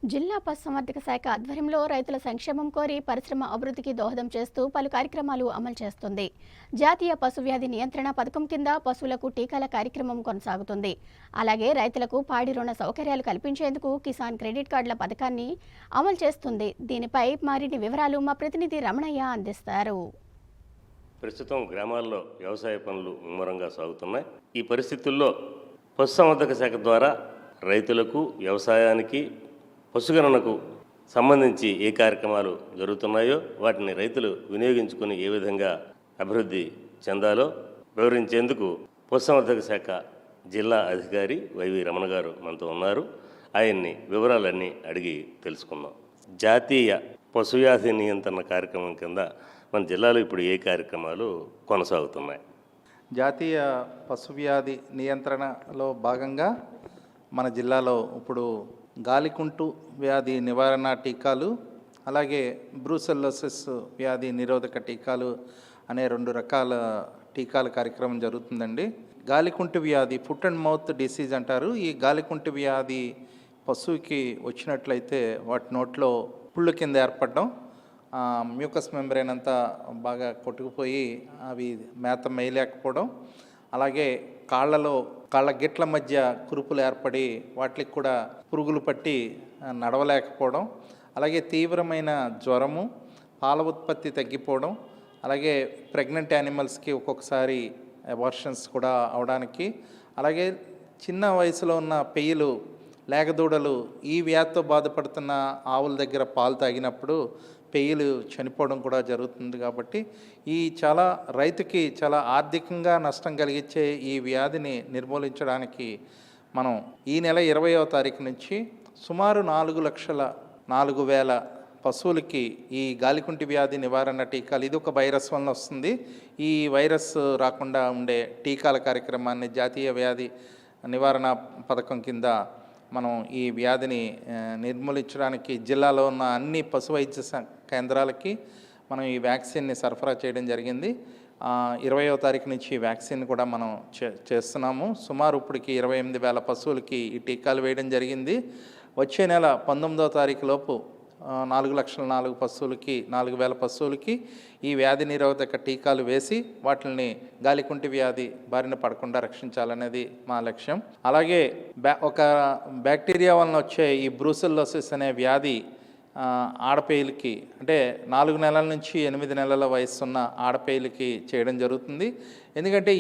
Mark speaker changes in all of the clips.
Speaker 1: జిల్లా పశుసంవర్ధక శాఖ ఆధ్వర్యంలో రైతుల సంక్షేమం కోరి పరిశ్రమ అభివృద్ధికి దోహదం చేస్తూ పలు కార్యక్రమాలు అమలు చేస్తుంది. జాతీయ పశువ్యాధి నియంత్రణ పథకం కింద పశువులకు టీకాల కార్యక్రమం కొనసాగుతుంది. అలాగే రైతులకు పాడి రుణ సౌకర్యాలు కల్పించేందుకు కిసాన్ క్రెడిట్ కార్డుల పథకాన్ని అమలు చేస్తుంది. దీనిపై మరిన్ని వివరాలు మా ప్రతినిధి రమణయ్య అందిస్తారు.
Speaker 2: ప్రస్తుతం గ్రామాల్లో వ్యవసాయ పనులు ముమ్మరంగా సాగుతున్నాయి. ఈ పరిస్థితుల్లో పశుసంవర్ధక శాఖ ద్వారా రైతులకు, వ్యవసాయానికి, పశుగణనకు సంబంధించి ఏ కార్యక్రమాలు జరుగుతున్నాయో వాటిని రైతులు వినియోగించుకుని ఏ విధంగా అభివృద్ధి చెందాలో వివరించేందుకు పశుసంవర్ధక శాఖ జిల్లా అధికారి వైవి రమణ గారు మనతో ఉన్నారు. ఆయన్ని వివరాలన్నీ అడిగి తెలుసుకుందాం. జాతీయ పశువ్యాధి నియంత్రణ కార్యక్రమం కింద మన జిల్లాలో ఇప్పుడు ఏ కార్యక్రమాలు కొనసాగుతున్నాయి?
Speaker 3: జాతీయ పశువ్యాధి నియంత్రణలో భాగంగా మన జిల్లాలో ఇప్పుడు గాలికుంటు వ్యాధి నివారణ టీకాలు, అలాగే బ్రూసెల్లోసిస్ వ్యాధి నిరోధక టీకాలు అనే 2 రకాల టీకాల కార్యక్రమం జరుగుతుందండి. గాలికుంటు వ్యాధి ఫుట్ అండ్ మౌత్ డిసీజ్ అంటారు. ఈ గాలికుంటు వ్యాధి పశువుకి వచ్చినట్లయితే వాటి నోట్లో పుళ్ళు కింద ఏర్పడడం, మ్యూకస్ మెంబ్రేన్ అంతా బాగా కొట్టుకుపోయి అవి మేత మేయలేకపోవడం, అలాగే కాళ్ళ గిట్ల మధ్య కురుపులు ఏర్పడి వాటికి కూడా పురుగులు పట్టి నడవలేకపోవడం, అలాగే తీవ్రమైన జ్వరము, పాల ఉత్పత్తి తగ్గిపోవడం, అలాగే ప్రెగ్నెంట్ యానిమల్స్కి ఒక్కొక్కసారి అబార్షన్స్ కూడా అవడానికి, అలాగే చిన్న వయసులో ఉన్న పెయ్యలు, లేగదూడలు ఈ వ్యాధితో బాధపడుతున్న ఆవుల దగ్గర పాలు తాగినప్పుడు పెయ్యలు చనిపోవడం కూడా జరుగుతుంది. కాబట్టి చాలా రైతుకి చాలా ఆర్థికంగా నష్టం కలిగించే ఈ వ్యాధిని నిర్మూలించడానికి మనం ఈ నెల 20వ తారీఖు నుంచి సుమారు 4,04,000 పశువులకి ఈ గాలికుంటి వ్యాధి నివారణ టీకాలు, ఇది ఒక వైరస్ వల్ల వస్తుంది, ఈ వైరస్ రాకుండా ఉండే టీకాల కార్యక్రమాన్ని జాతీయ వ్యాధి నివారణ పథకం కింద మనం ఈ వ్యాధిని నిర్మూలించడానికి జిల్లాలో ఉన్న అన్ని పశు వైద్య కేంద్రాలకి మనం ఈ వ్యాక్సిన్ని సరఫరా చేయడం జరిగింది. 20వ తారీఖు నుంచి ఈ వ్యాక్సిన్ కూడా మనం చేస్తున్నాము. సుమారు ఇప్పటికి 28,000 పశువులకి ఈ టీకాలు వేయడం జరిగింది. వచ్చే నెల 19వ తారీఖు లోపు 4,04,000 పశువులకి 4,000 పశువులకి ఈ వ్యాధి నిరోధక టీకాలు వేసి వాటిని గాలికుంటి వ్యాధి బారిన పడకుండా రక్షించాలనేది మా లక్ష్యం. అలాగే ఒక బ్యాక్టీరియా వలన వచ్చే ఈ బ్రూసెల్లోసిస్ అనే వ్యాధి ఆడపేయులకి, అంటే 4 నెలల నుంచి 8 నెలల వయసు ఉన్న ఆడపేయులకి చేయడం జరుగుతుంది. ఎందుకంటే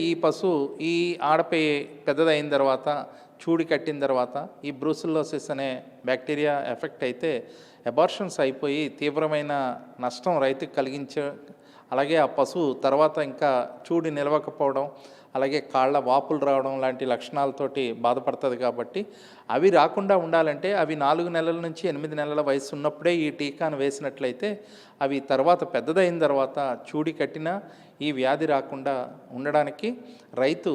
Speaker 3: ఈ ఆడపేయి పెద్దదైన తర్వాత, చూడి కట్టిన తర్వాత ఈ బ్రూసెల్లోసిస్ అనే బ్యాక్టీరియా ఎఫెక్ట్ అయితే అబార్షన్స్ అయిపోయి తీవ్రమైన నష్టం రైతుకు అలాగే ఆ పశువు తర్వాత ఇంకా చూడి నిలవకపోవడం, అలాగే కాళ్ళ వాపులు రావడం లాంటి లక్షణాలతోటి బాధపడుతుంది. కాబట్టి అవి రాకుండా ఉండాలంటే అవి 4 నెలల నుంచి 8 నెలల వయసు ఉన్నప్పుడే ఈ టీకాను వేసినట్లయితే అవి తర్వాత పెద్దదైన తర్వాత చూడి కట్టినా ఈ వ్యాధి రాకుండా ఉండడానికి, రైతు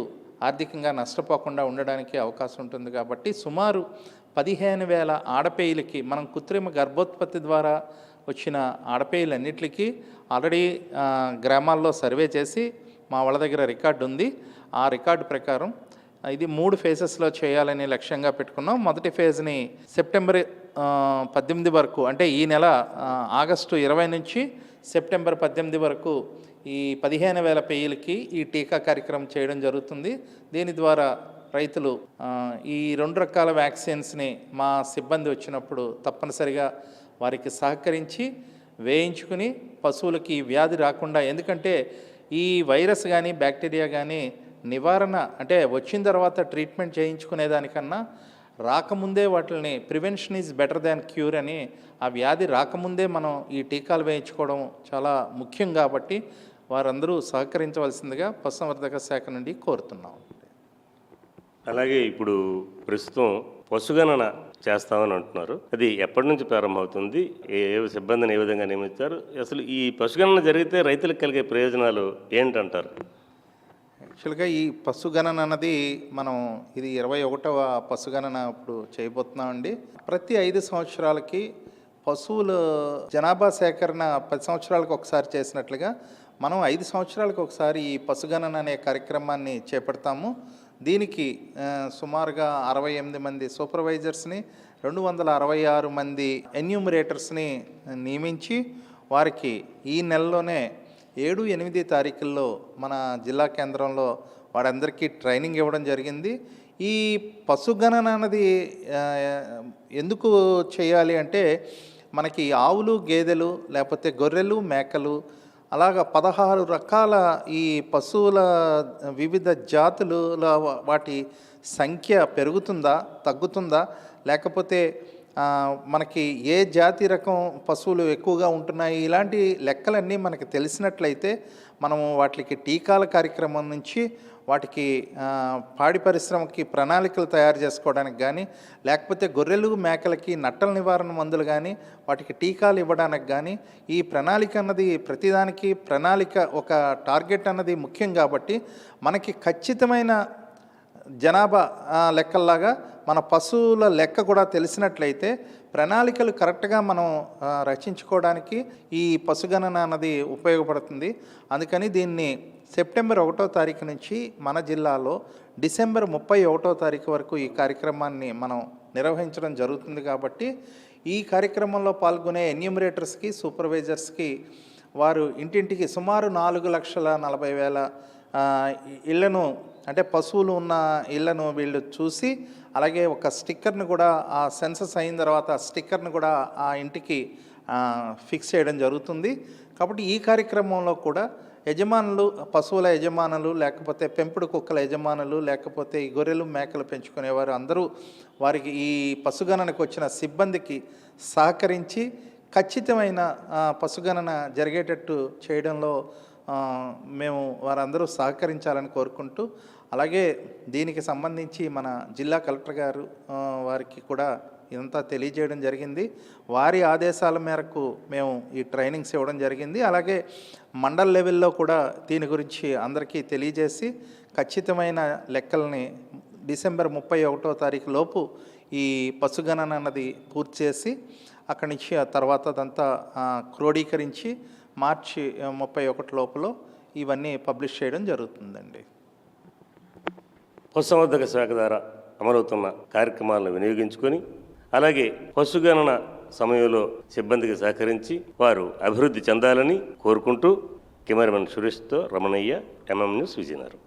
Speaker 3: ఆర్థికంగా నష్టపోకుండా ఉండడానికి అవకాశం ఉంటుంది. కాబట్టి సుమారు 15,000 ఆడపేయులకి మనం కృత్రిమ గర్భోత్పత్తి ద్వారా వచ్చిన ఆడపేయులన్నిటికీ ఆల్రెడీ గ్రామాల్లో సర్వే చేసి మా వాళ్ళ దగ్గర రికార్డు ఉంది. ఆ రికార్డు ప్రకారం ఇది 3 ఫేజెస్లో చేయాలని లక్ష్యంగా పెట్టుకున్నాం. మొదటి ఫేజ్ని సెప్టెంబర్ 18 వరకు, అంటే ఈ నెల ఆగస్టు 20 నుంచి సెప్టెంబర్ 18 వరకు ఈ 15,000 పేయులకి ఈ టీకా కార్యక్రమం చేయడం జరుగుతుంది. దీని ద్వారా రైతులు ఈ 2 రకాల వ్యాక్సిన్స్ని మా సిబ్బంది వచ్చినప్పుడు తప్పనిసరిగా వారికి సహకరించి వేయించుకుని పశువులకి ఈ వ్యాధి రాకుండా, ఎందుకంటే ఈ వైరస్ కానీ బ్యాక్టీరియా కానీ నివారణ అంటే వచ్చిన తర్వాత ట్రీట్మెంట్ చేయించుకునేదానికన్నా రాకముందే వాటిని prevention is better than cure అని, ఆ వ్యాధి రాకముందే మనం ఈ టీకాలు వేయించుకోవడం చాలా ముఖ్యం. కాబట్టి వారందరూ సహకరించవలసిందిగా పశుసంవర్ధక శాఖ నుండి కోరుతున్నాం.
Speaker 2: అలాగే ఇప్పుడు ప్రస్తుతం పశుగణన చేస్తామని అంటున్నారు. అది ఎప్పటి నుంచి ప్రారంభమవుతుంది? ఏ సిబ్బందిని ఏ విధంగా నియమిస్తారు? అసలు ఈ పశుగణన జరిగితే రైతులకు కలిగే ప్రయోజనాలు ఏంటంటారు?
Speaker 3: యాక్చువల్గా ఈ పశుగణన అన్నది ఇది 21వ పశుగణన ఇప్పుడు చేయబోతున్నామండి. ప్రతి 5 సంవత్సరాలకి పశువుల జనాభా సేకరణ 10 సంవత్సరాలకు ఒకసారి చేసినట్లుగా మనం 5 సంవత్సరాలకు ఒకసారి ఈ పశుగణన అనే కార్యక్రమాన్ని చేపడతాము. దీనికి సుమారుగా 68 మంది సూపర్వైజర్స్ని 266 మంది ఎన్యూమరేటర్స్ని నియమించి వారికి ఈ నెలలోనే 7-8 తారీఖుల్లో మన జిల్లా కేంద్రంలో వారందరికీ ట్రైనింగ్ ఇవ్వడం జరిగింది. ఈ పశుగణన అన్నది ఎందుకు చేయాలి అంటే మనకి ఆవులు, గేదెలు, లేకపోతే గొర్రెలు, మేకలు, అలాగా 16 రకాల ఈ పశువుల వివిధ జాతుల వాటి సంఖ్య పెరుగుతుందా, తగ్గుతుందా, లేకపోతే మనకి ఏ జాతి రకం పశువులు ఎక్కువగా ఉంటున్నాయి, ఇలాంటి లెక్కలన్నీ మనకి తెలిసినట్లయితే మనము వాటికి టీకాల కార్యక్రమం నుంచి వాటికి పాడి పరిశ్రమకి ప్రణాళికలు తయారు చేసుకోవడానికి కానీ, లేకపోతే గొర్రెలు, మేకలకి నట్టల నివారణ మందులు కానీ వాటికి టీకాలు ఇవ్వడానికి కానీ ఈ ప్రణాళిక అన్నది ప్రతిదానికి ప్రణాళిక ఒక టార్గెట్ అన్నది ముఖ్యం. కాబట్టి మనకి ఖచ్చితమైన జనాభా లెక్కల్లాగా మన పశువుల లెక్క కూడా తెలిసినట్లయితే ప్రణాళికలు కరెక్ట్గా మనం రచించుకోవడానికి ఈ పశుగణన అన్నది ఉపయోగపడుతుంది. అందుకని దీన్ని సెప్టెంబర్ 1వ తారీఖు నుంచి మన జిల్లాలో డిసెంబర్ 31వ తారీఖు వరకు ఈ కార్యక్రమాన్ని మనం నిర్వహించడం జరుగుతుంది. కాబట్టి ఈ కార్యక్రమంలో పాల్గొనే ఎన్యూమరేటర్స్కి, సూపర్వైజర్స్కి వారు ఇంటింటికి సుమారు 4,40,000 ఇళ్లను, అంటే పశువులు ఉన్న ఇళ్లను వీళ్ళు చూసి, అలాగే ఒక స్టిక్కర్ను కూడా ఆ సెన్సస్ అయిన తర్వాత స్టిక్కర్ను కూడా ఆ ఇంటికి ఫిక్స్ చేయడం జరుగుతుంది. కాబట్టి ఈ కార్యక్రమంలో కూడా యజమానులు, పశువుల యజమానులు, లేకపోతే పెంపుడు కుక్కల యజమానులు, లేకపోతే ఈ గొర్రెలు, మేకలు పెంచుకునేవారు అందరూ వారికి ఈ పశుగణనకు వచ్చిన సిబ్బందికి సహకరించి ఖచ్చితమైన పశుగణన జరిగేటట్టు చేయడంలో మేము వారందరూ సహకరించాలని కోరుకుంటూ, అలాగే దీనికి సంబంధించి మన జిల్లా కలెక్టర్ గారు వారికి కూడా ఇదంతా తెలియజేయడం జరిగింది. వారి ఆదేశాల మేరకు మేము ఈ ట్రైనింగ్స్ ఇవ్వడం జరిగింది. అలాగే మండల్ లెవెల్లో కూడా దీని గురించి అందరికీ తెలియజేసి ఖచ్చితమైన లెక్కల్ని డిసెంబర్ 31వ తారీఖు లోపు ఈ పశుగణన అన్నది పూర్తి చేసి అక్కడి నుంచి ఆ తర్వాత అదంతా క్రోడీకరించి మార్చి 31 లోపల ఇవన్నీ పబ్లిష్ చేయడం జరుగుతుందండి.
Speaker 2: పశుసంవర్ధక శాఖ ద్వారా అమలవుతున్న కార్యక్రమాలను వినియోగించుకొని, అలాగే పశుగణన సమయంలో సిబ్బందికి సహకరించి వారు అభివృద్ధి చెందాలని కోరుకుంటూ కెమెరామెన్ సురేష్తో రమణయ్య, ఎంఎం న్యూస్, విజయనగరం.